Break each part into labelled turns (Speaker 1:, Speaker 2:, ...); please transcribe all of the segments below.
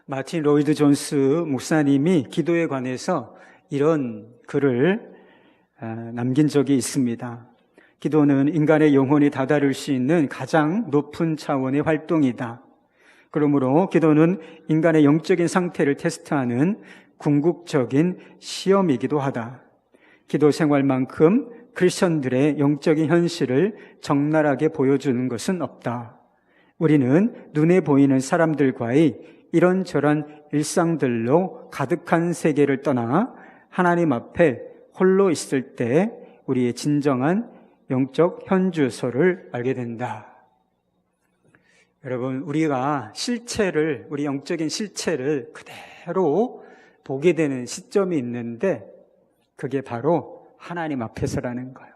Speaker 1: 마틴 로이드 존스 목사님이 기도에 관해서 이런 글을 남긴 적이 있습니다. 기도는 인간의 영혼이 다다를 수 있는 가장 높은 차원의 활동이다. 그러므로 기도는 인간의 영적인 상태를 테스트하는 궁극적인 시험이기도 하다. 기도 생활만큼 크리스천들의 영적인 현실을 적나라하게 보여주는 것은 없다. 우리는 눈에 보이는 사람들과의 이런저런 일상들로 가득한 세계를 떠나 하나님 앞에 홀로 있을 때 우리의 진정한 영적 현주소를 알게 된다. 여러분, 우리가 우리 영적인 실체를 그대로 보게 되는 시점이 있는데 그게 바로 하나님 앞에서라는 거예요.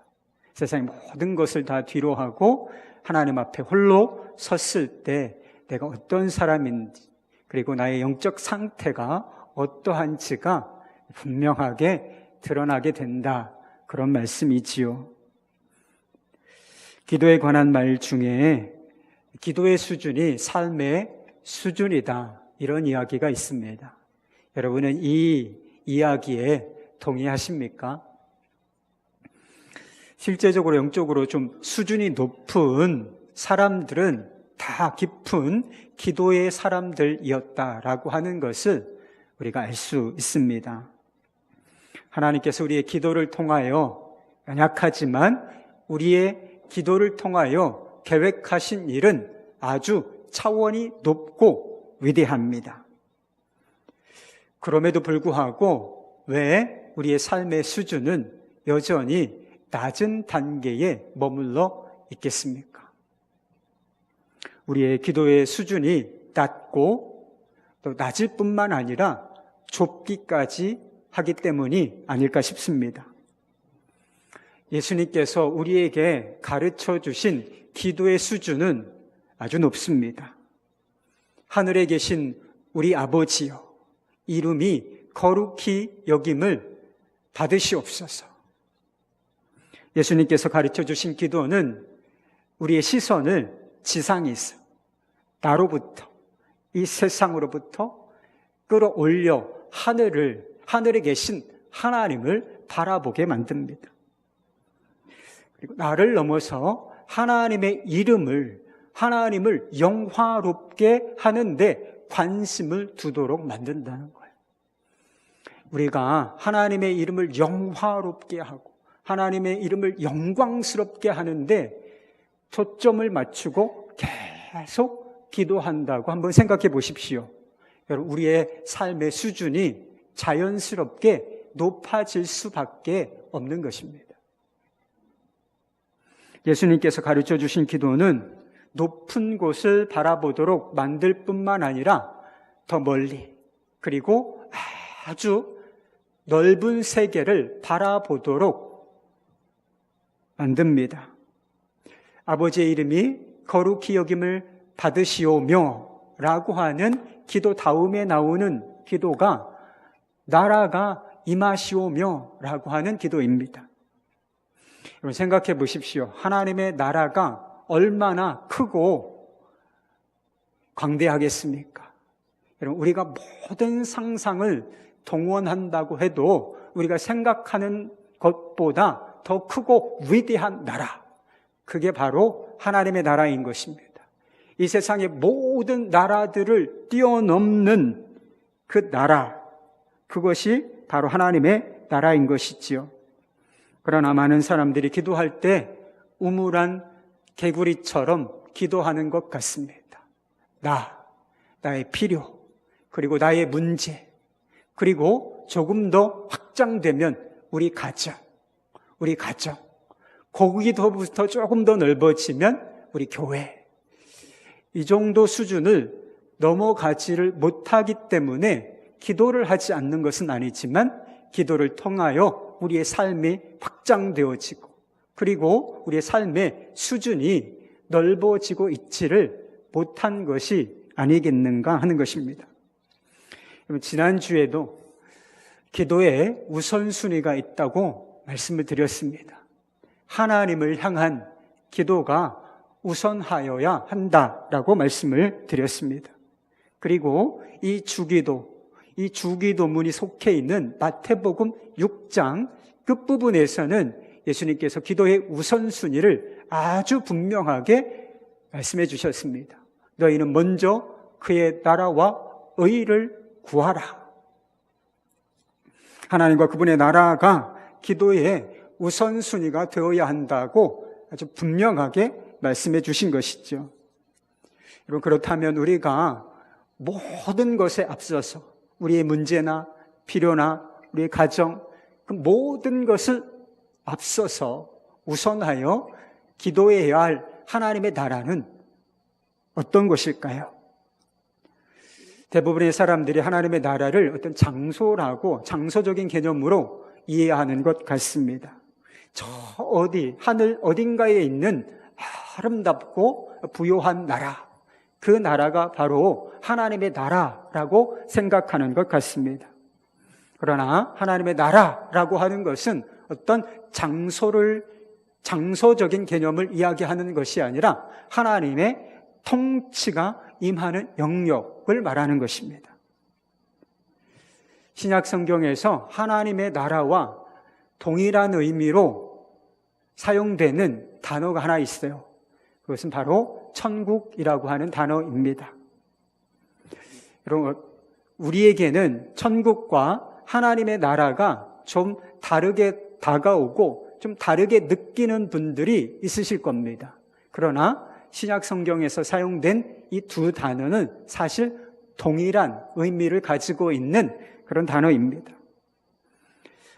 Speaker 1: 세상의 모든 것을 다 뒤로 하고 하나님 앞에 홀로 섰을 때 내가 어떤 사람인지, 그리고 나의 영적 상태가 어떠한지가 분명하게 드러나게 된다. 그런 말씀이지요. 기도에 관한 말 중에 기도의 수준이 삶의 수준이다. 이런 이야기가 있습니다. 여러분은 이 이야기에 동의하십니까? 실제적으로 영적으로 좀 수준이 높은 사람들은 다 깊은 기도의 사람들이었다라고 하는 것을 우리가 알 수 있습니다. 하나님께서 우리의 기도를 통하여 연약하지만 우리의 기도를 통하여 계획하신 일은 아주 차원이 높고 위대합니다. 그럼에도 불구하고 왜 우리의 삶의 수준은 여전히 낮은 단계에 머물러 있겠습니까? 우리의 기도의 수준이 낮고 또 낮을 뿐만 아니라 좁기까지 하기 때문이 아닐까 싶습니다. 예수님께서 우리에게 가르쳐 주신 기도의 수준은 아주 높습니다. 하늘에 계신 우리 아버지여, 이름이 거룩히 여김을 받으시옵소서. 예수님께서 가르쳐 주신 기도는 우리의 시선을 지상에서, 나로부터, 이 세상으로부터 끌어올려 하늘에 계신 하나님을 바라보게 만듭니다. 그리고 나를 넘어서 하나님의 하나님을 영화롭게 하는데 관심을 두도록 만든다는 거예요. 우리가 하나님의 이름을 영화롭게 하고 하나님의 이름을 영광스럽게 하는데 초점을 맞추고 계속 기도한다고 한번 생각해 보십시오. 여러분, 우리의 삶의 수준이 자연스럽게 높아질 수밖에 없는 것입니다. 예수님께서 가르쳐 주신 기도는 높은 곳을 바라보도록 만들 뿐만 아니라 더 멀리, 그리고 아주 넓은 세계를 바라보도록 만듭니다. 아버지의 이름이 거룩히 여김을 받으시오며 라고 하는 기도 다음에 나오는 기도가 나라가 임하시오며 라고 하는 기도입니다. 여러분, 생각해 보십시오. 하나님의 나라가 얼마나 크고 광대하겠습니까? 여러분, 우리가 모든 상상을 동원한다고 해도 우리가 생각하는 것보다 더 크고 위대한 나라, 그게 바로 하나님의 나라인 것입니다. 이 세상의 모든 나라들을 뛰어넘는 그 나라, 그것이 바로 하나님의 나라인 것이지요. 그러나 많은 사람들이 기도할 때 우물한 개구리처럼 기도하는 것 같습니다. 나의 필요, 그리고 나의 문제, 그리고 조금 더 확장되면 우리 가정, 거기서부터 조금 더 넓어지면 우리 교회, 이 정도 수준을 넘어가지를 못하기 때문에 기도를 하지 않는 것은 아니지만 기도를 통하여 우리의 삶이 확장되어지고 그리고 우리의 삶의 수준이 넓어지고 있지를 못한 것이 아니겠는가 하는 것입니다. 지난주에도 기도에 우선순위가 있다고 말씀을 드렸습니다. 하나님을 향한 기도가 우선하여야 한다라고 말씀을 드렸습니다. 그리고 이 주기도문이 속해 있는 마태복음 6장 끝부분에서는 예수님께서 기도의 우선순위를 아주 분명하게 말씀해 주셨습니다. 너희는 먼저 그의 나라와 의를 구하라. 하나님과 그분의 나라가 기도의 우선순위가 되어야 한다고 아주 분명하게 말씀해 주신 것이죠. 여러분, 그렇다면 우리가 모든 것에 앞서서 우리의 문제나 필요나 우리의 가정, 그 모든 것을 앞서서 우선하여 기도해야 할 하나님의 나라는 어떤 것일까요? 대부분의 사람들이 하나님의 나라를 어떤 장소라고 장소적인 개념으로 이해하는 것 같습니다. 저 하늘 어딘가에 있는 아름답고 부요한 나라, 그 나라가 바로 하나님의 나라라고 생각하는 것 같습니다. 그러나 하나님의 나라라고 하는 것은 어떤 장소적인 개념을 이야기하는 것이 아니라 하나님의 통치가 임하는 영역을 말하는 것입니다. 신약 성경에서 하나님의 나라와 동일한 의미로 사용되는 단어가 하나 있어요. 그것은 바로 천국이라고 하는 단어입니다. 여러분, 우리에게는 천국과 하나님의 나라가 좀 다르게 다가오고 좀 다르게 느끼는 분들이 있으실 겁니다. 그러나 신약 성경에서 사용된 이 두 단어는 사실 동일한 의미를 가지고 있는 그런 단어입니다.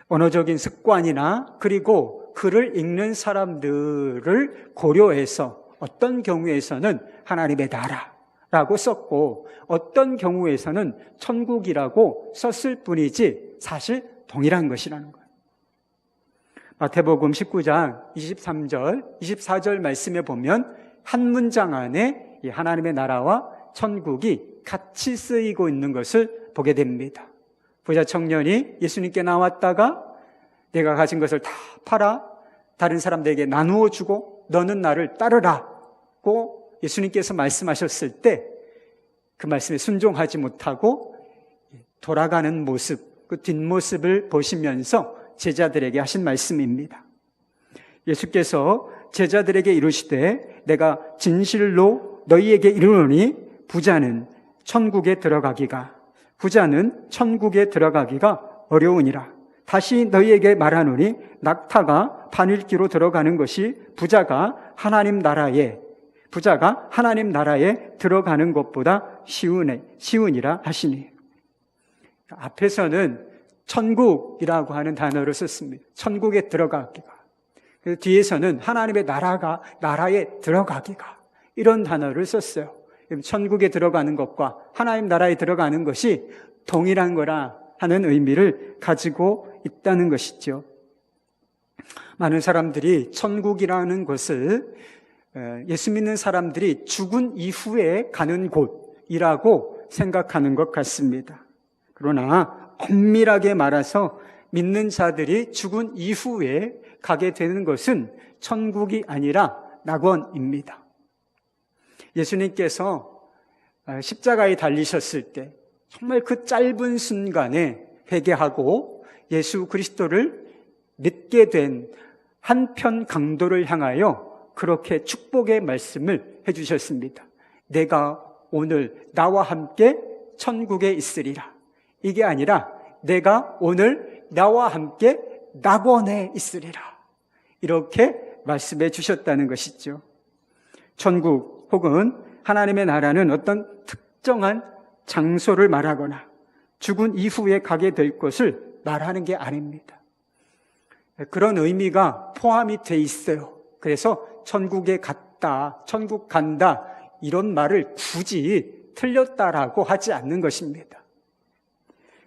Speaker 1: 언어적인 습관이나 그리고 글을 읽는 사람들을 고려해서 어떤 경우에서는 하나님의 나라라고 썼고 어떤 경우에서는 천국이라고 썼을 뿐이지 사실 동일한 것이라는 거예요. 마태복음 19장 23절, 24절 말씀에 보면 한 문장 안에 이 하나님의 나라와 천국이 같이 쓰이고 있는 것을 보게 됩니다. 부자 청년이 예수님께 나왔다가 내가 가진 것을 다 팔아 다른 사람들에게 나누어 주고 너는 나를 따르라고 예수님께서 말씀하셨을 때 그 말씀에 순종하지 못하고 돌아가는 모습, 그 뒷모습을 보시면서 제자들에게 하신 말씀입니다. 예수께서 제자들에게 이르시되 내가 진실로 너희에게 이르노니 부자는 천국에 들어가기가 어려우니라. 다시 너희에게 말하노니 낙타가 바늘기로 들어가는 것이 부자가 하나님 나라에 들어가는 것보다 쉬우니라 하시니. 앞에서는 천국이라고 하는 단어를 썼습니다. 천국에 들어가기가. 뒤에서는 하나님의 나라에 들어가기가. 이런 단어를 썼어요. 천국에 들어가는 것과 하나님 나라에 들어가는 것이 동일한 거라 하는 의미를 가지고 있다는 것이죠. 많은 사람들이 천국이라는 것을 예수 믿는 사람들이 죽은 이후에 가는 곳이라고 생각하는 것 같습니다. 그러나 엄밀하게 말해서 믿는 자들이 죽은 이후에 가게 되는 것은 천국이 아니라 낙원입니다. 예수님께서 십자가에 달리셨을 때 정말 그 짧은 순간에 회개하고 예수 그리스도를 믿게 된 한편 강도를 향하여 그렇게 축복의 말씀을 해주셨습니다. 내가 오늘 나와 함께 천국에 있으리라. 이게 아니라 내가 오늘 나와 함께 낙원에 있으리라. 이렇게 말씀해 주셨다는 것이죠. 천국 혹은 하나님의 나라는 어떤 특정한 장소를 말하거나 죽은 이후에 가게 될 것을 말하는 게 아닙니다. 그런 의미가 포함이 돼 있어요. 그래서 천국에 갔다, 천국 간다 이런 말을 굳이 틀렸다라고 하지 않는 것입니다.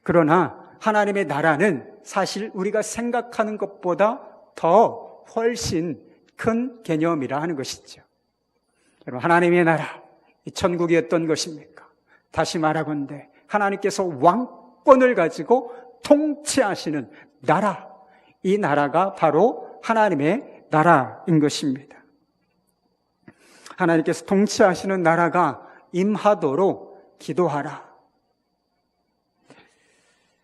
Speaker 1: 그러나 하나님의 나라는 사실 우리가 생각하는 것보다 더 훨씬 큰 개념이라 하는 것이죠. 여러분, 하나님의 나라, 이 천국이 어떤 것입니까? 다시 말하건대 하나님께서 왕권을 가지고 통치하시는 나라, 이 나라가 바로 하나님의 나라인 것입니다. 하나님께서 통치하시는 나라가 임하도록 기도하라.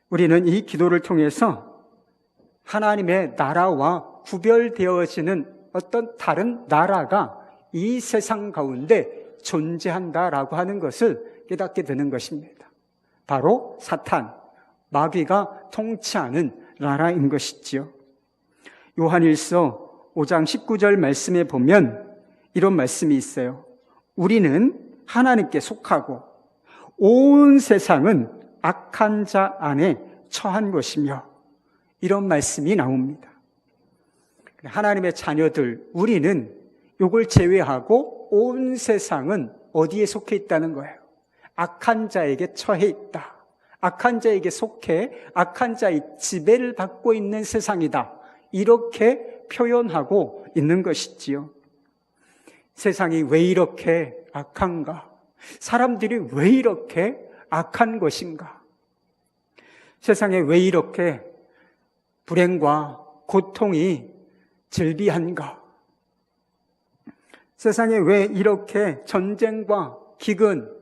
Speaker 1: 우리는 이 기도를 통해서 하나님의 나라와 구별되어지는 어떤 다른 나라가 이 세상 가운데 존재한다라고 하는 것을 깨닫게 되는 것입니다. 바로 사탄, 마귀가 통치하는 나라인 것이지요. 요한일서 5장 19절 말씀에 보면 이런 말씀이 있어요. 우리는 하나님께 속하고 온 세상은 악한 자 안에 처한 것이며, 이런 말씀이 나옵니다. 하나님의 자녀들, 우리는 이걸 제외하고 온 세상은 어디에 속해 있다는 거예요? 악한 자에게 처해 있다. 악한 자에게 속해 악한 자의 지배를 받고 있는 세상이다. 이렇게 표현하고 있는 것이지요. 세상이 왜 이렇게 악한가? 사람들이 왜 이렇게 악한 것인가? 세상에 왜 이렇게 불행과 고통이 즐비한가? 세상에 왜 이렇게 전쟁과 기근,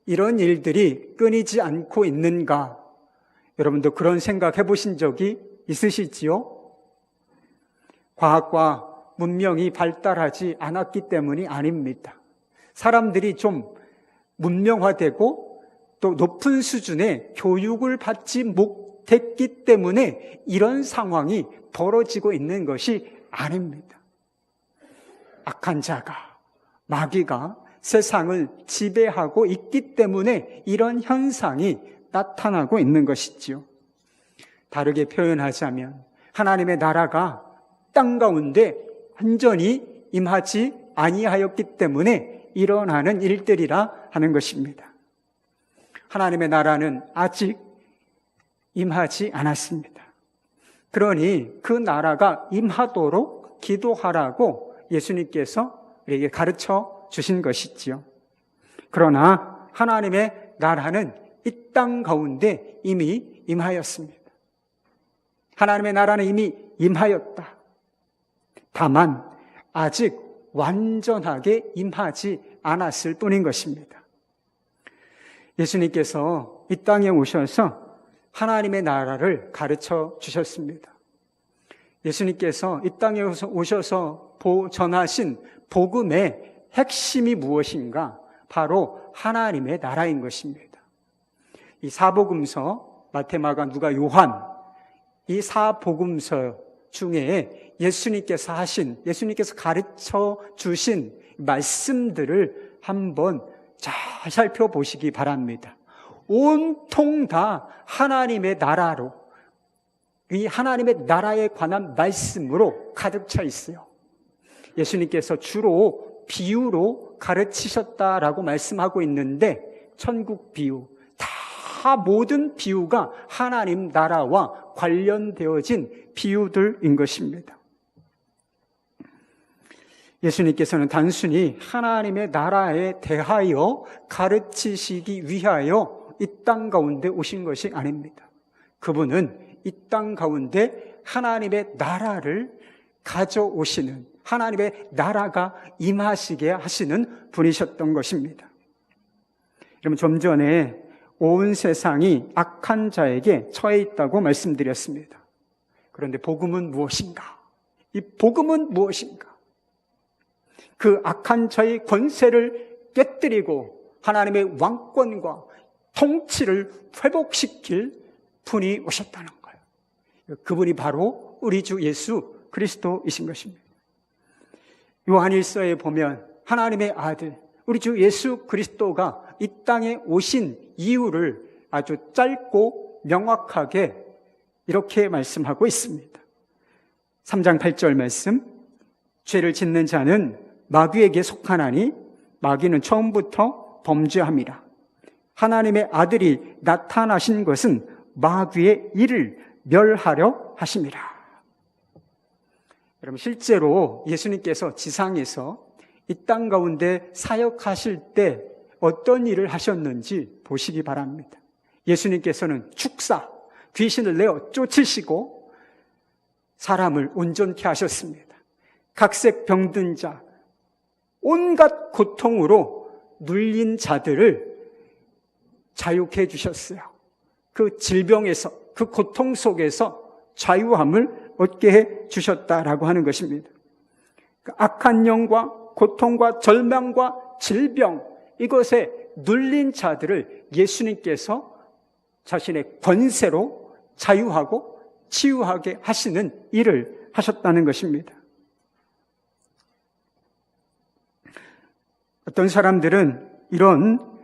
Speaker 1: 이런 일들이 끊이지 않고 있는가? 여러분도 그런 생각 해보신 적이 있으시지요? 과학과 문명이 발달하지 않았기 때문이 아닙니다. 사람들이 좀 문명화되고 또 높은 수준의 교육을 받지 못했기 때문에 이런 상황이 벌어지고 있는 것이 아닙니다. 악한 자가, 마귀가 세상을 지배하고 있기 때문에 이런 현상이 나타나고 있는 것이지요. 다르게 표현하자면 하나님의 나라가 땅 가운데 완전히 임하지 아니하였기 때문에 일어나는 일들이라 하는 것입니다. 하나님의 나라는 아직 임하지 않았습니다. 그러니 그 나라가 임하도록 기도하라고 예수님께서 우리에게 가르쳐 주신 것이지요. 그러나 하나님의 나라는 이 땅 가운데 이미 임하였습니다. 하나님의 나라는 이미 임하였다. 다만 아직 완전하게 임하지 않았을 뿐인 것입니다. 예수님께서 이 땅에 오셔서 하나님의 나라를 가르쳐 주셨습니다. 예수님께서 이 땅에 오셔서 전하신 복음의 핵심이 무엇인가? 바로 하나님의 나라인 것입니다. 이 사복음서, 마태, 마가, 누가, 요한, 이 사복음서 중에 예수님께서 가르쳐 주신 말씀들을 한번 잘 살펴보시기 바랍니다. 온통 다 하나님의 나라로, 이 하나님의 나라에 관한 말씀으로 가득 차 있어요. 예수님께서 주로 비유로 가르치셨다라고 말씀하고 있는데, 천국 비유, 다 모든 비유가 하나님 나라와 관련되어진 비유들인 것입니다. 예수님께서는 단순히 하나님의 나라에 대하여 가르치시기 위하여 이 땅 가운데 오신 것이 아닙니다. 그분은 이 땅 가운데 하나님의 나라를 가져오시는, 하나님의 나라가 임하시게 하시는 분이셨던 것입니다. 여러분, 좀 전에 온 세상이 악한 자에게 처해 있다고 말씀드렸습니다. 그런데 복음은 무엇인가? 이 복음은 무엇인가? 그 악한 자의 권세를 깨뜨리고 하나님의 왕권과 통치를 회복시킬 분이 오셨다는 거예요. 그분이 바로 우리 주 예수 그리스도이신 것입니다. 요한일서에 보면 하나님의 아들, 우리 주 예수 그리스도가 이 땅에 오신 이유를 아주 짧고 명확하게 이렇게 말씀하고 있습니다. 3장 8절 말씀, 죄를 짓는 자는 마귀에게 속하나니 마귀는 처음부터 범죄함이라. 하나님의 아들이 나타나신 것은 마귀의 일을 멸하려 하심이라. 여러분, 실제로 예수님께서 지상에서 이 땅 가운데 사역하실 때 어떤 일을 하셨는지 보시기 바랍니다. 예수님께서는 축사, 귀신을 내어 쫓으시고 사람을 온전케 하셨습니다. 각색 병든 자, 온갖 고통으로 눌린 자들을 자유케 해주셨어요. 그 질병에서, 그 고통 속에서 자유함을 얻게 해주셨다라고 하는 것입니다. 악한 영과 고통과 절망과 질병, 이것에 눌린 자들을 예수님께서 자신의 권세로 자유하고 치유하게 하시는 일을 하셨다는 것입니다. 어떤 사람들은 이런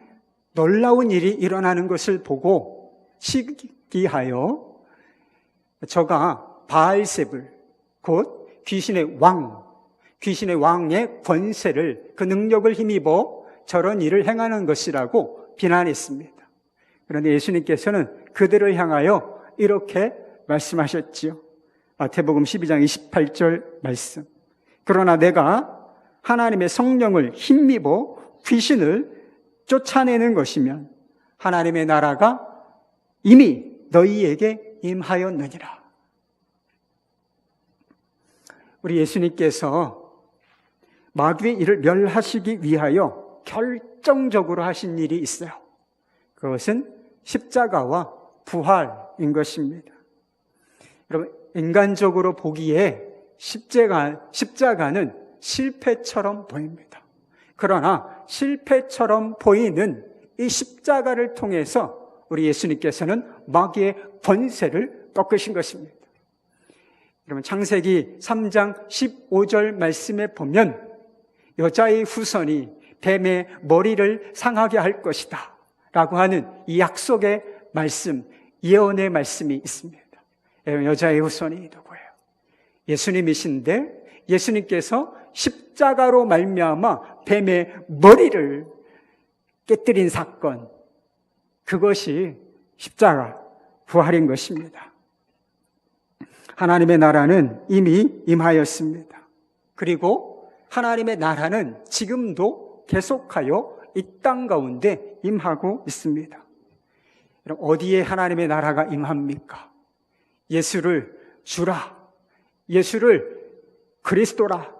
Speaker 1: 놀라운 일이 일어나는 것을 보고 시기하여 저가 바알세불, 곧 귀신의 왕의 권세를, 그 능력을 힘입어 저런 일을 행하는 것이라고 비난했습니다. 그런데 예수님께서는 그들을 향하여 이렇게 말씀하셨지요. 마태복음 12장 28절 말씀. 그러나 내가 하나님의 성령을 힘입어 귀신을 쫓아내는 것이면 하나님의 나라가 이미 너희에게 임하였느니라. 우리 예수님께서 마귀의 일을 멸하시기 위하여 결정적으로 하신 일이 있어요. 그것은 십자가와 부활인 것입니다. 여러분, 인간적으로 보기에 십자가는 실패처럼 보입니다. 그러나 실패처럼 보이는 이 십자가를 통해서 우리 예수님께서는 마귀의 권세를 꺾으신 것입니다. 여러분, 창세기 3장 15절 말씀에 보면 여자의 후손이 뱀의 머리를 상하게 할 것이다 라고 하는 이 약속의 말씀, 예언의 말씀이 있습니다. 여자의 후손이 누구예요? 예수님이신데 예수님께서 십자가로 말미암아 뱀의 머리를 깨뜨린 사건, 그것이 십자가 부활인 것입니다. 하나님의 나라는 이미 임하였습니다. 그리고 하나님의 나라는 지금도 계속하여 이 땅 가운데 임하고 있습니다. 여러분, 어디에 하나님의 나라가 임합니까? 예수를 주라, 예수를 그리스도라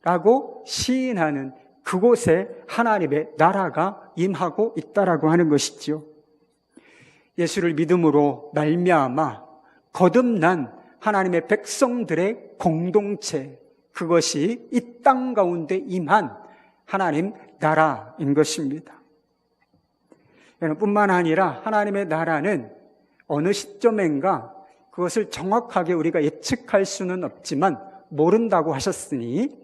Speaker 1: 라고 시인하는 그곳에 하나님의 나라가 임하고 있다라고 하는 것이지요. 예수를 믿음으로 말미암아 거듭난 하나님의 백성들의 공동체, 그것이 이 땅 가운데 임한 하나님 나라인 것입니다. 뿐만 아니라 하나님의 나라는 어느 시점인가 그것을 정확하게 우리가 예측할 수는 없지만, 모른다고 하셨으니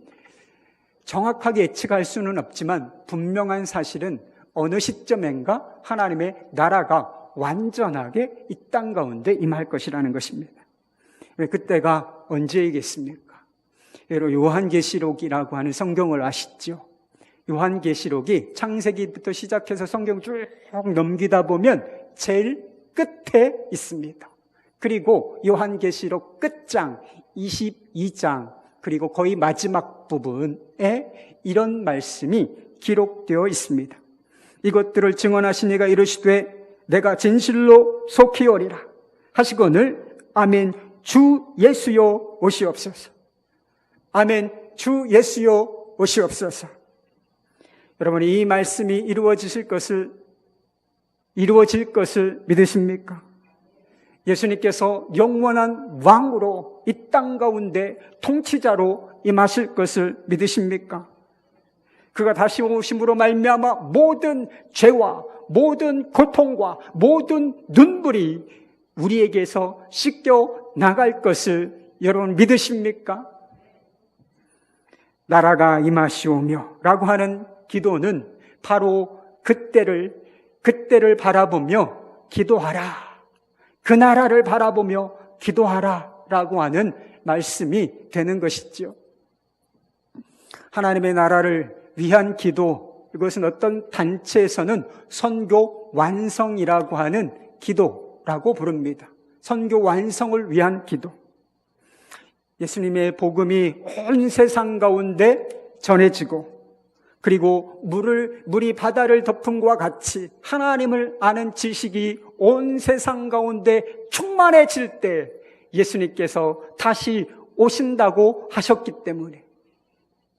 Speaker 1: 정확하게 예측할 수는 없지만 분명한 사실은 어느 시점인가 하나님의 나라가 완전하게 이 땅 가운데 임할 것이라는 것입니다. 그때가 언제이겠습니까? 여러분, 요한계시록이라고 하는 성경을 아시죠? 요한계시록이 창세기부터 시작해서 성경 쭉 넘기다 보면 제일 끝에 있습니다. 그리고 요한계시록 끝장 22장, 그리고 거의 마지막 부분에 이런 말씀이 기록되어 있습니다. 이것들을 증언하신 이가 이르시되 내가 진실로 속히 오리라 하시거늘 아멘 주 예수여 오시옵소서. 아멘 주 예수여 오시옵소서. 여러분, 이 말씀이 이루어질 것을 믿으십니까? 예수님께서 영원한 왕으로 이 땅 가운데 통치자로 임하실 것을 믿으십니까? 그가 다시 오심으로 말미암아 모든 죄와 모든 고통과 모든 눈물이 우리에게서 씻겨 나갈 것을 여러분 믿으십니까? 나라가 임하시오며 라고 하는 기도는 바로 그때를 바라보며 기도하라, 그 나라를 바라보며 기도하라 라고 하는 말씀이 되는 것이죠. 하나님의 나라를 위한 기도, 이것은 어떤 단체에서는 선교 완성이라고 하는 기도라고 부릅니다. 선교 완성을 위한 기도. 예수님의 복음이 온 세상 가운데 전해지고, 그리고 물이 바다를 덮음과 같이 하나님을 아는 지식이 온 세상 가운데 충만해질 때 예수님께서 다시 오신다고 하셨기 때문에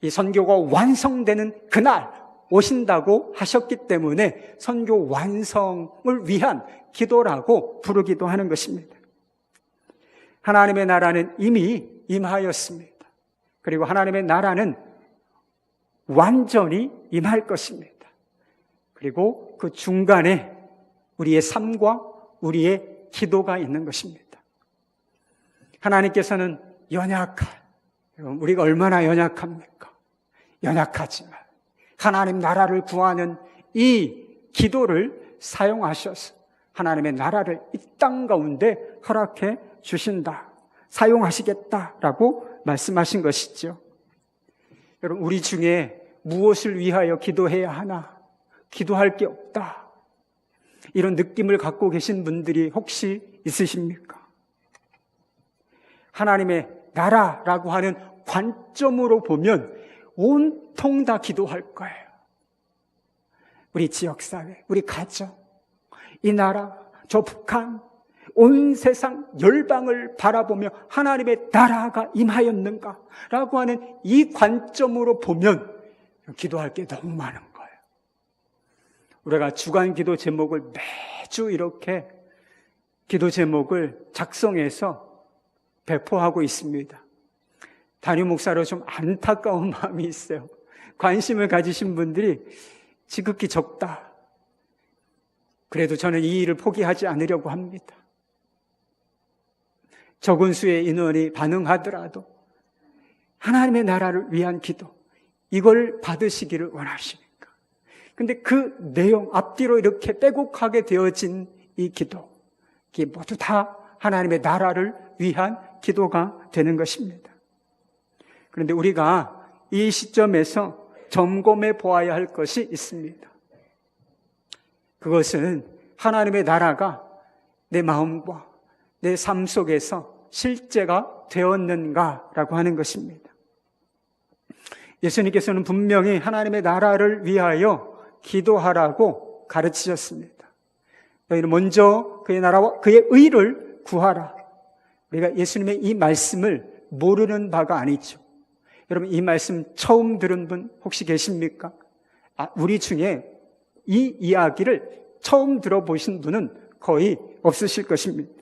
Speaker 1: 이 선교가 완성되는 그날 오신다고 하셨기 때문에 선교 완성을 위한 기도라고 부르기도 하는 것입니다. 하나님의 나라는 이미 임하였습니다. 그리고 하나님의 나라는 완전히 임할 것입니다. 그리고 그 중간에 우리의 삶과 우리의 기도가 있는 것입니다. 하나님께서는 우리가 얼마나 연약합니까? 연약하지만 하나님 나라를 구하는 이 기도를 사용하셔서 하나님의 나라를 이 땅 가운데 허락해 주신다, 사용하시겠다라고 말씀하신 것이죠. 여러분, 우리 중에 무엇을 위하여 기도해야 하나? 기도할 게 없다, 이런 느낌을 갖고 계신 분들이 혹시 있으십니까? 하나님의 나라라고 하는 관점으로 보면 온통 다 기도할 거예요. 우리 지역사회, 우리 가정, 이 나라, 저 북한, 온 세상 열방을 바라보며 하나님의 나라가 임하였는가라고 하는 이 관점으로 보면 기도할 게 너무 많은 거예요. 우리가 주간 기도 제목을 매주 이렇게 기도 제목을 작성해서 배포하고 있습니다. 담임 목사로 좀 안타까운 마음이 있어요. 관심을 가지신 분들이 지극히 적다. 그래도 저는 이 일을 포기하지 않으려고 합니다. 적은 수의 인원이 반응하더라도 하나님의 나라를 위한 기도, 이걸 받으시기를 원하십니까? 근데 그 내용, 앞뒤로 이렇게 빼곡하게 되어진 이 기도, 이게 모두 다 하나님의 나라를 위한 기도가 되는 것입니다. 그런데 우리가 이 시점에서 점검해 보아야 할 것이 있습니다. 그것은 하나님의 나라가 내 마음과 내 삶 속에서 실제가 되었는가라고 하는 것입니다. 예수님께서는 분명히 하나님의 나라를 위하여 기도하라고 가르치셨습니다. 너희는 먼저 그의 나라와 그의 의를 구하라. 우리가 예수님의 이 말씀을 모르는 바가 아니죠. 여러분, 이 말씀 처음 들은 분 혹시 계십니까? 우리 중에 이 이야기를 처음 들어보신 분은 거의 없으실 것입니다.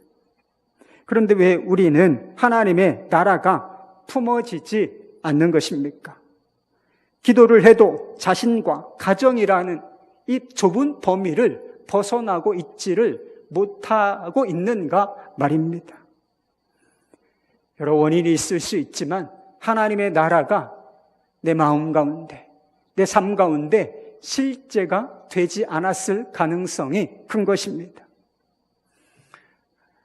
Speaker 1: 그런데 왜 우리는 하나님의 나라가 품어지지 않는 것입니까? 기도를 해도 자신과 가정이라는 이 좁은 범위를 벗어나고 있지를 못하고 있는가 말입니다. 여러 원인이 있을 수 있지만 하나님의 나라가 내 마음 가운데, 내 삶 가운데 실제가 되지 않았을 가능성이 큰 것입니다.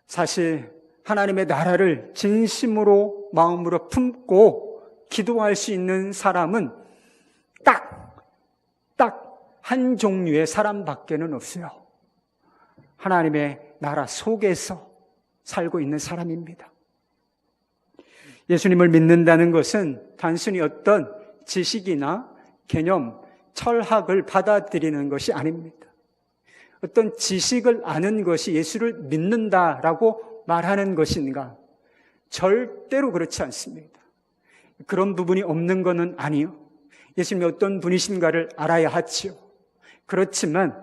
Speaker 1: 사실 하나님의 나라를 진심으로 마음으로 품고 기도할 수 있는 사람은 딱 한 종류의 사람밖에는 없어요. 하나님의 나라 속에서 살고 있는 사람입니다. 예수님을 믿는다는 것은 단순히 어떤 지식이나 개념, 철학을 받아들이는 것이 아닙니다. 어떤 지식을 아는 것이 예수를 믿는다라고 말하는 것인가? 절대로 그렇지 않습니다. 그런 부분이 없는 것은 아니요. 예수님이 어떤 분이신가를 알아야 하지요. 그렇지만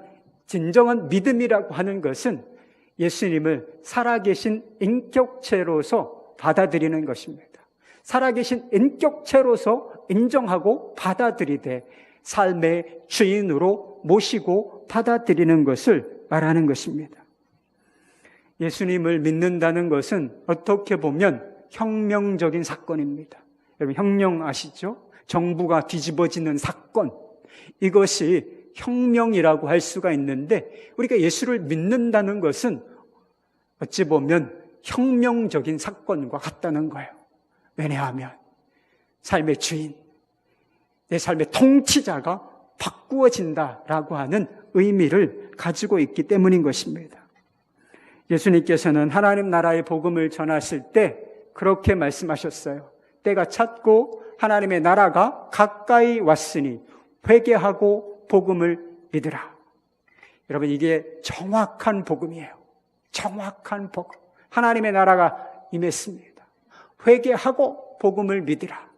Speaker 1: 진정한 믿음이라고 하는 것은 예수님을 살아계신 인격체로서 받아들이는 것입니다. 살아계신 인격체로서 인정하고 받아들이되 삶의 주인으로 모시고 받아들이는 것을 말하는 것입니다. 예수님을 믿는다는 것은 어떻게 보면 혁명적인 사건입니다. 여러분, 혁명 아시죠? 정부가 뒤집어지는 사건. 이것이 혁명이라고 할 수가 있는데 우리가 예수를 믿는다는 것은 어찌 보면 혁명적인 사건과 같다는 거예요. 왜냐하면 삶의 주인, 내 삶의 통치자가 바꾸어진다라고 하는 의미를 가지고 있기 때문인 것입니다. 예수님께서는 하나님 나라의 복음을 전하실 때 그렇게 말씀하셨어요. 때가 찼고 하나님의 나라가 가까이 왔으니 회개하고 복음을 믿으라. 여러분, 이게 정확한 복음이에요. 정확한 복음. 하나님의 나라가 임했습니다. 회개하고 복음을 믿으라.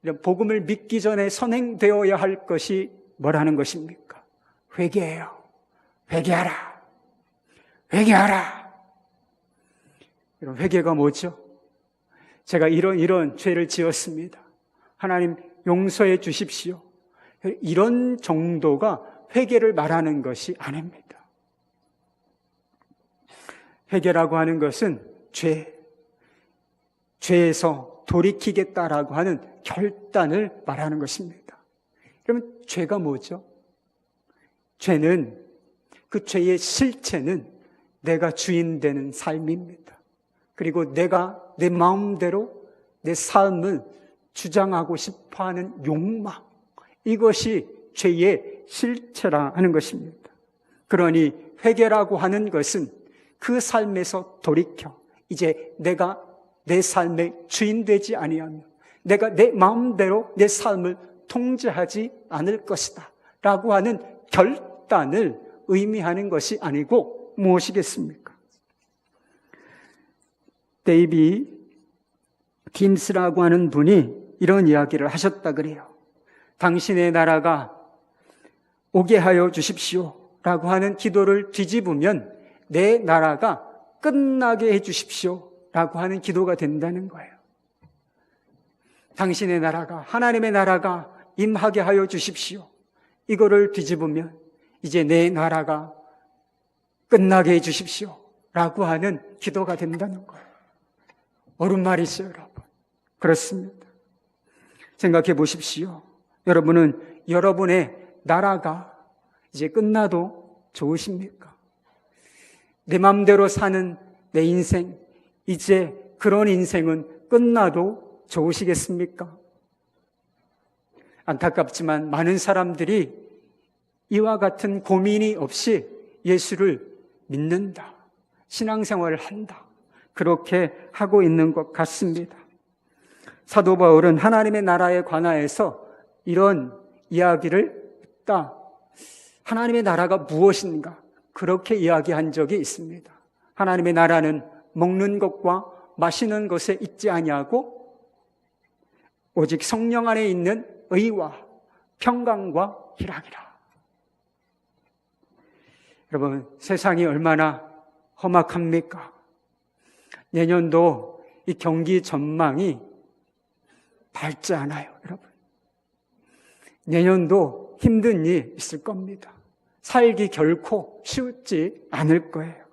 Speaker 1: 이런 복음을 믿기 전에 선행되어야 할 것이 뭐라는 것입니까? 회개해요. 회개하라. 회개하라. 이런 회개가 뭐죠? 제가 이런 죄를 지었습니다. 하나님 용서해 주십시오. 이런 정도가 회개를 말하는 것이 아닙니다. 회개라고 하는 것은 죄에서 돌이키겠다라고 하는 결단을 말하는 것입니다. 그러면 죄가 뭐죠? 죄는, 그 죄의 실체는 내가 주인 되는 삶입니다. 그리고 내가 내 마음대로 내 삶을 주장하고 싶어하는 욕망, 이것이 죄의 실체라 하는 것입니다. 그러니 회개라고 하는 것은 그 삶에서 돌이켜 이제 내가 내 삶의 주인 되지 아니하며 내가 내 마음대로 내 삶을 통제하지 않을 것이다 라고 하는 결단을 의미하는 것이 아니고 무엇이겠습니까? 데이비 김스라고 하는 분이 이런 이야기를 하셨다 그래요. 당신의 나라가 오게 하여 주십시오 라고 하는 기도를 뒤집으면 내 나라가 끝나게 해 주십시오 라고 하는 기도가 된다는 거예요. 당신의 나라가, 하나님의 나라가 임하게 하여 주십시오. 이거를 뒤집으면 이제 내 나라가 끝나게 해 주십시오 라고 하는 기도가 된다는 거예요. 옳은 말이죠, 여러분. 그렇습니다. 생각해 보십시오. 여러분은 여러분의 나라가 이제 끝나도 좋으십니까? 내 마음대로 사는 내 인생, 이제 그런 인생은 끝나도 좋으시겠습니까? 안타깝지만 많은 사람들이 이와 같은 고민이 없이 예수를 믿는다, 신앙생활을 한다, 그렇게 하고 있는 것 같습니다. 사도 바울은 하나님의 나라에 관하여서 이런 이야기를 했다. 하나님의 나라가 무엇인가? 그렇게 이야기한 적이 있습니다. 하나님의 나라는 먹는 것과 마시는 것에 있지 아니하고 오직 성령 안에 있는 의와 평강과 희락이라. 여러분, 세상이 얼마나 험악합니까? 내년도 이 경기 전망이 밝지 않아요, 여러분. 내년도 힘든 일 있을 겁니다. 살기 결코 쉽지 않을 거예요.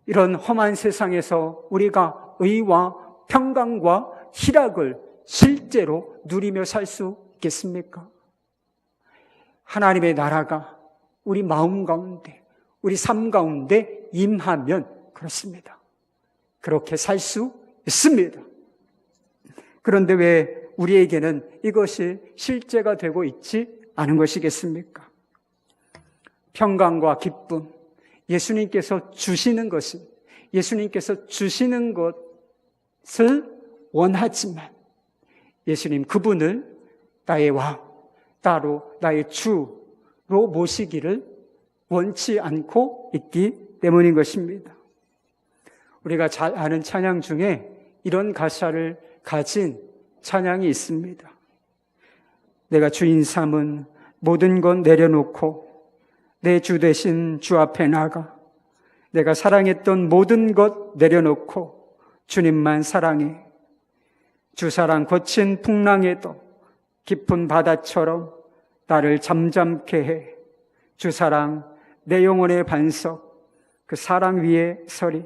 Speaker 1: 이런 험한 세상에서 우리가 의와 평강과 희락을 실제로 누리며 살 수 있겠습니까? 하나님의 나라가 우리 마음 가운데, 우리 삶 가운데 임하면 그렇습니다. 그렇게 살 수 있습니다. 그런데 왜 우리에게는 이것이 실제가 되고 있지 않은 것이겠습니까? 평강과 기쁨, 예수님께서 주시는 것은, 예수님께서 주시는 것을 원하지만 예수님 그분을 나의 왕, 따로 나의 주로 모시기를 원치 않고 있기 때문인 것입니다. 우리가 잘 아는 찬양 중에 이런 가사를 가진 찬양이 있습니다. 내가 주인 삼은 모든 것 내려놓고 내 주 대신 주 앞에 나가 내가 사랑했던 모든 것 내려놓고 주님만 사랑해. 주 사랑 거친 풍랑에도 깊은 바다처럼 나를 잠잠케 해. 주 사랑 내 영혼의 반석 그 사랑 위에 서리.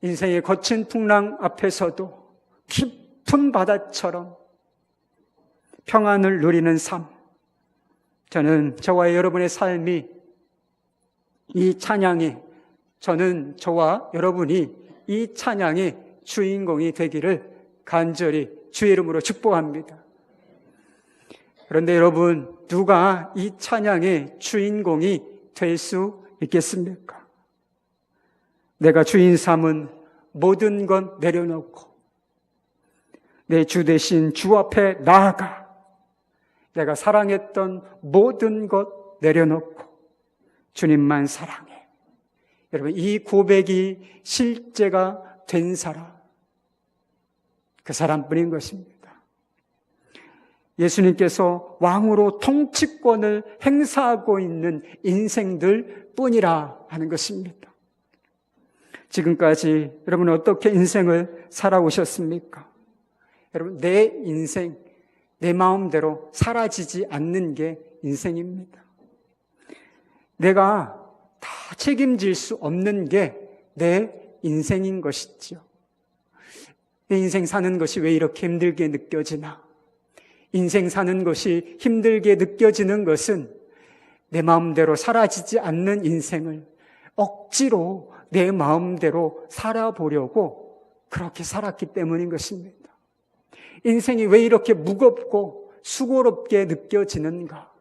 Speaker 1: 인생의 거친 풍랑 앞에서도 깊은 바다처럼 평안을 누리는 삶. 저는 저와 여러분의 삶이 이 찬양이, 저는 저와 여러분이 이 찬양의 주인공이 되기를 간절히 주의 이름으로 축복합니다. 그런데 여러분, 누가 이 찬양의 주인공이 될 수 있겠습니까? 내가 주인 삼은 모든 것 내려놓고 내 주 대신 주 앞에 나아가 내가 사랑했던 모든 것 내려놓고 주님만 사랑해. 여러분, 이 고백이 실제가 된 사람, 그 사람뿐인 것입니다. 예수님께서 왕으로 통치권을 행사하고 있는 인생들 뿐이라 하는 것입니다. 지금까지 여러분은 어떻게 인생을 살아오셨습니까? 여러분, 내 인생, 내 마음대로 사라지지 않는 게 인생입니다. 내가 다 책임질 수 없는 게 내 인생인 것이지요. 내 인생 사는 것이 왜 이렇게 힘들게 느껴지나? 인생 사는 것이 힘들게 느껴지는 것은 내 마음대로 사라지지 않는 인생을 억지로 내 마음대로 살아보려고 그렇게 살았기 때문인 것입니다. 인생이 왜 이렇게 무겁고 수고롭게 느껴지는가?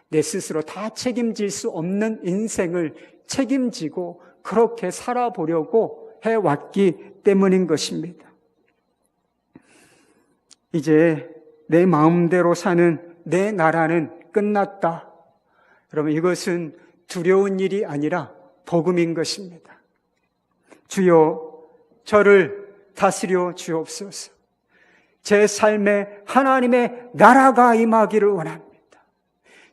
Speaker 1: 내 스스로 다 책임질 수 없는 인생을 책임지고 그렇게 살아보려고 해왔기 때문인 것입니다. 이제 내 마음대로 사는 내 나라는 끝났다. 여러분, 이것은 두려운 일이 아니라 복음인 것입니다. 주여, 저를 다스려 주옵소서. 제 삶에 하나님의 나라가 임하기를 원합니다.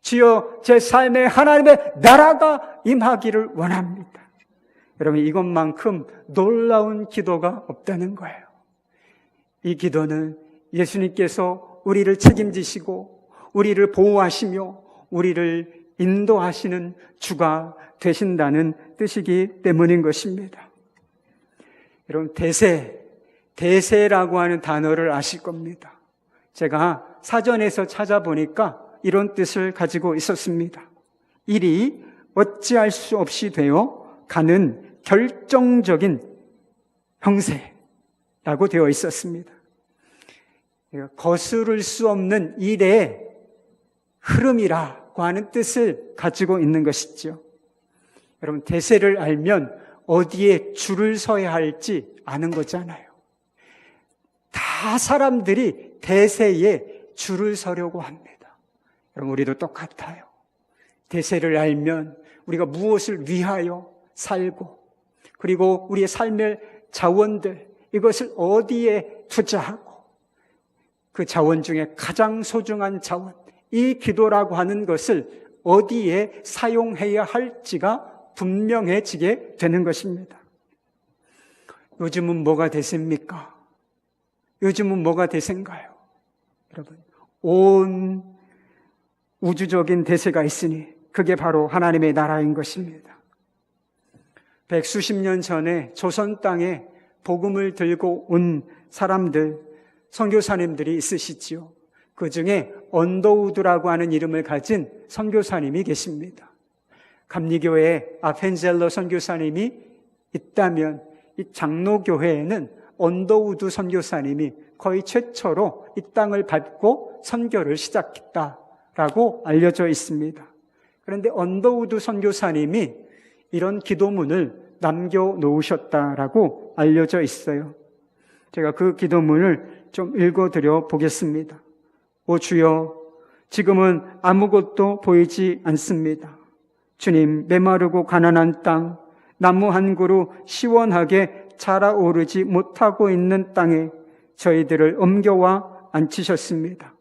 Speaker 1: 주여, 제 삶에 하나님의 나라가 임하기를 원합니다. 여러분, 이것만큼 놀라운 기도가 없다는 거예요. 이 기도는 예수님께서 우리를 책임지시고 우리를 보호하시며 우리를 인도하시는 주가 되신다는 뜻이기 때문인 것입니다. 여러분, 대세라고 하는 단어를 아실 겁니다. 제가 사전에서 찾아보니까 이런 뜻을 가지고 있었습니다. 일이 어찌할 수 없이 되어 가는 결정적인 형세라고 되어 있었습니다. 거스를 수 없는 일의 흐름이라고 하는 뜻을 가지고 있는 것이죠. 여러분, 대세를 알면 어디에 줄을 서야 할지 아는 거잖아요. 다 사람들이 대세에 줄을 서려고 합니다. 여러분, 우리도 똑같아요. 대세를 알면 우리가 무엇을 위하여 살고, 그리고 우리의 삶의 자원들, 이것을 어디에 투자하고, 그 자원 중에 가장 소중한 자원, 이 기도라고 하는 것을 어디에 사용해야 할지가 분명해지게 되는 것입니다. 요즘은 뭐가 대세입니까? 요즘은 뭐가 대세인가요? 여러분, 온 우주적인 대세가 있으니 그게 바로 하나님의 나라인 것입니다. 백수십 년 전에 조선 땅에 복음을 들고 온 사람들, 선교사님들이 있으시지요. 그 중에 언더우드라고 하는 이름을 가진 선교사님이 계십니다. 감리교회에 아펜젤러 선교사님이 있다면 이 장로교회에는 언더우드 선교사님이 거의 최초로 이 땅을 밟고 선교를 시작했다라고 알려져 있습니다. 그런데 언더우드 선교사님이 이런 기도문을 남겨놓으셨다라고 알려져 있어요. 제가 그 기도문을 좀 읽어드려 보겠습니다. 오 주여, 지금은 아무것도 보이지 않습니다. 주님, 메마르고 가난한 땅, 나무 한 그루 시원하게 자라오르지 못하고 있는 땅에 저희들을 옮겨와 앉히셨습니다.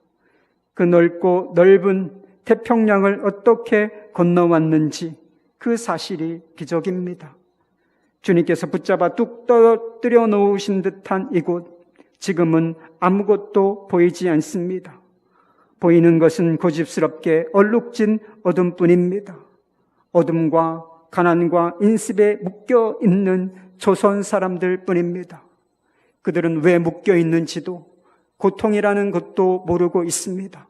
Speaker 1: 그 넓고 넓은 태평양을 어떻게 건너왔는지 그 사실이 기적입니다. 주님께서 붙잡아 뚝 떨어뜨려 놓으신 듯한 이곳, 지금은 아무것도 보이지 않습니다. 보이는 것은 고집스럽게 얼룩진 어둠뿐입니다. 어둠과 가난과 인습에 묶여 있는 조선 사람들 뿐입니다. 그들은 왜 묶여 있는지도 고통이라는 것도 모르고 있습니다.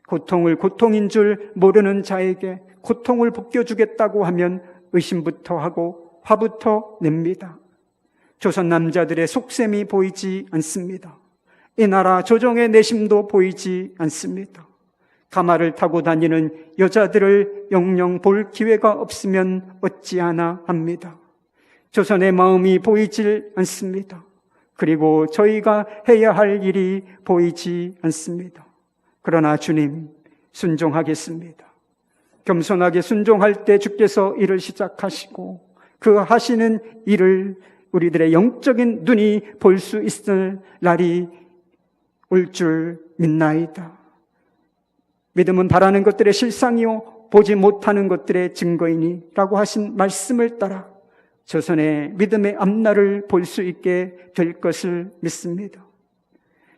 Speaker 1: 고통을 고통인 줄 모르는 자에게 고통을 벗겨주겠다고 하면 의심부터 하고 화부터 냅니다. 조선 남자들의 속셈이 보이지 않습니다. 이 나라 조정의 내심도 보이지 않습니다. 가마를 타고 다니는 여자들을 영영 볼 기회가 없으면 어찌하나 합니다. 조선의 마음이 보이질 않습니다. 그리고 저희가 해야 할 일이 보이지 않습니다. 그러나 주님, 순종하겠습니다. 겸손하게 순종할 때 주께서 일을 시작하시고 그 하시는 일을 우리들의 영적인 눈이 볼 수 있을 날이 올 줄 믿나이다. 믿음은 바라는 것들의 실상이요 보지 못하는 것들의 증거이니 라고 하신 말씀을 따라 조선의 믿음의 앞날을 볼 수 있게 될 것을 믿습니다.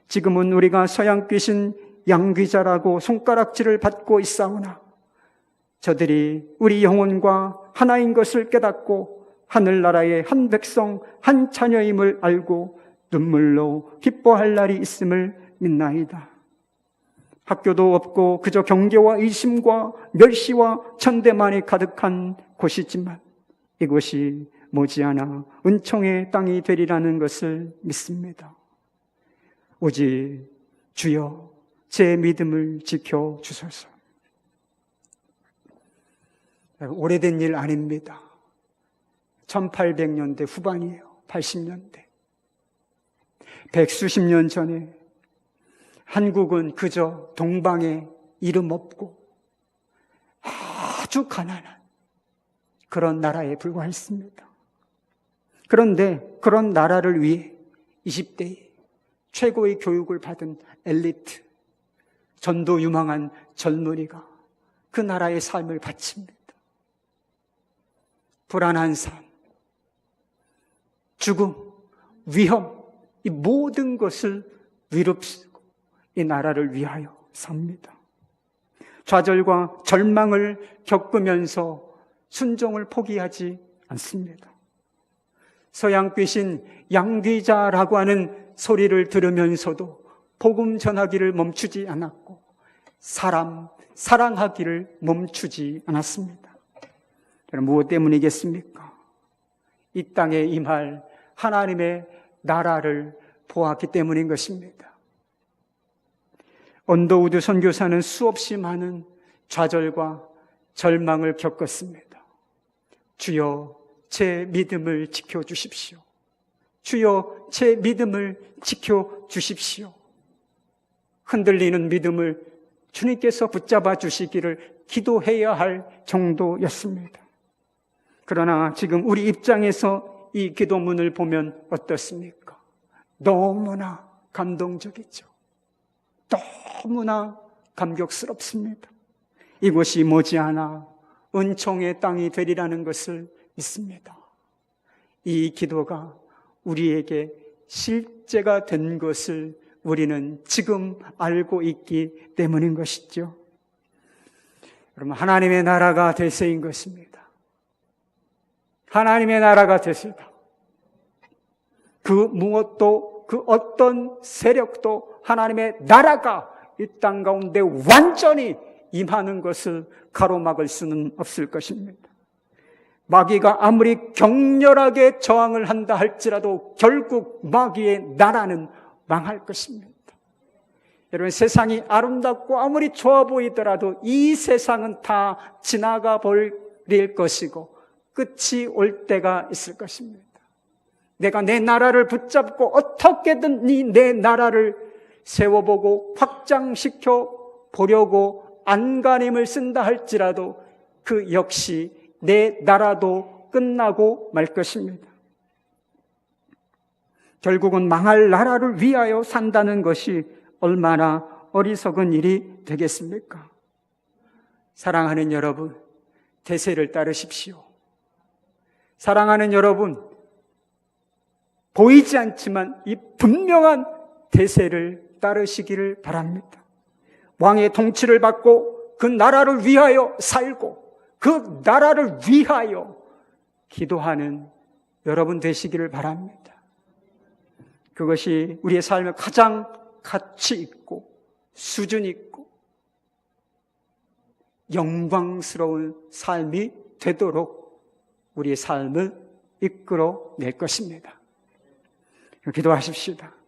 Speaker 1: 지금은 우리가 서양 귀신 양귀자라고 손가락질을 받고 있사오나 저들이 우리 영혼과 하나인 것을 깨닫고 하늘나라의 한 백성 한 자녀임을 알고 눈물로 기뻐할 날이 있음을 믿나이다. 학교도 없고 그저 경계와 의심과 멸시와 천대만이 가득한 곳이지만 이곳이 머지않아 은총의 땅이 되리라는 것을 믿습니다. 오직 주여 제 믿음을 지켜주소서. 오래된 일 아닙니다. 1800년대 후반이에요. 80년대. 백수십 년 전에 한국은 그저 동방에 이름 없고 아주 가난한 그런 나라에 불과했습니다. 그런데 그런 나라를 위해 20대에 최고의 교육을 받은 엘리트, 전도 유망한 젊은이가 그 나라의 삶을 바칩니다. 불안한 삶, 죽음, 위험, 이 모든 것을 위롭쓰고 이 나라를 위하여 삽니다. 좌절과 절망을 겪으면서 순종을 포기하지 않습니다. 서양 귀신 양귀자라고 하는 소리를 들으면서도 복음 전하기를 멈추지 않았고 사람 사랑하기를 멈추지 않았습니다. 여러분, 무엇 때문이겠습니까? 이 땅에 임할 하나님의 나라를 보았기 때문인 것입니다. 언더우드 선교사는 수없이 많은 좌절과 절망을 겪었습니다. 주여 제 믿음을 지켜주십시오. 주여 제 믿음을 지켜주십시오. 흔들리는 믿음을 주님께서 붙잡아 주시기를 기도해야 할 정도였습니다. 그러나 지금 우리 입장에서 이 기도문을 보면 어떻습니까? 너무나 감동적이죠. 너무나 감격스럽습니다. 이곳이 머지않아 은총의 땅이 되리라는 것을 믿습니다. 이 기도가 우리에게 실제가 된 것을 우리는 지금 알고 있기 때문인 것이죠. 여러분, 하나님의 나라가 대세인 것입니다. 하나님의 나라가 대세다. 그 무엇도, 그 어떤 세력도 하나님의 나라가 이 땅 가운데 완전히 임하는 것을 가로막을 수는 없을 것입니다. 마귀가 아무리 격렬하게 저항을 한다 할지라도 결국 마귀의 나라는 망할 것입니다. 여러분, 세상이 아름답고 아무리 좋아 보이더라도 이 세상은 다 지나가 버릴 것이고 끝이 올 때가 있을 것입니다. 내가 내 나라를 붙잡고 어떻게든 내 나라를 세워보고 확장시켜 보려고 안간힘을 쓴다 할지라도 그 역시 내 나라도 끝나고 말 것입니다. 결국은 망할 나라를 위하여 산다는 것이 얼마나 어리석은 일이 되겠습니까? 사랑하는 여러분, 대세를 따르십시오. 사랑하는 여러분, 보이지 않지만 이 분명한 대세를 따르시기를 바랍니다. 왕의 통치를 받고 그 나라를 위하여 살고 그 나라를 위하여 기도하는 여러분 되시기를 바랍니다. 그것이 우리의 삶의 가장 가치 있고 수준 있고 영광스러운 삶이 되도록 우리의 삶을 이끌어 낼 것입니다. 기도하십시다.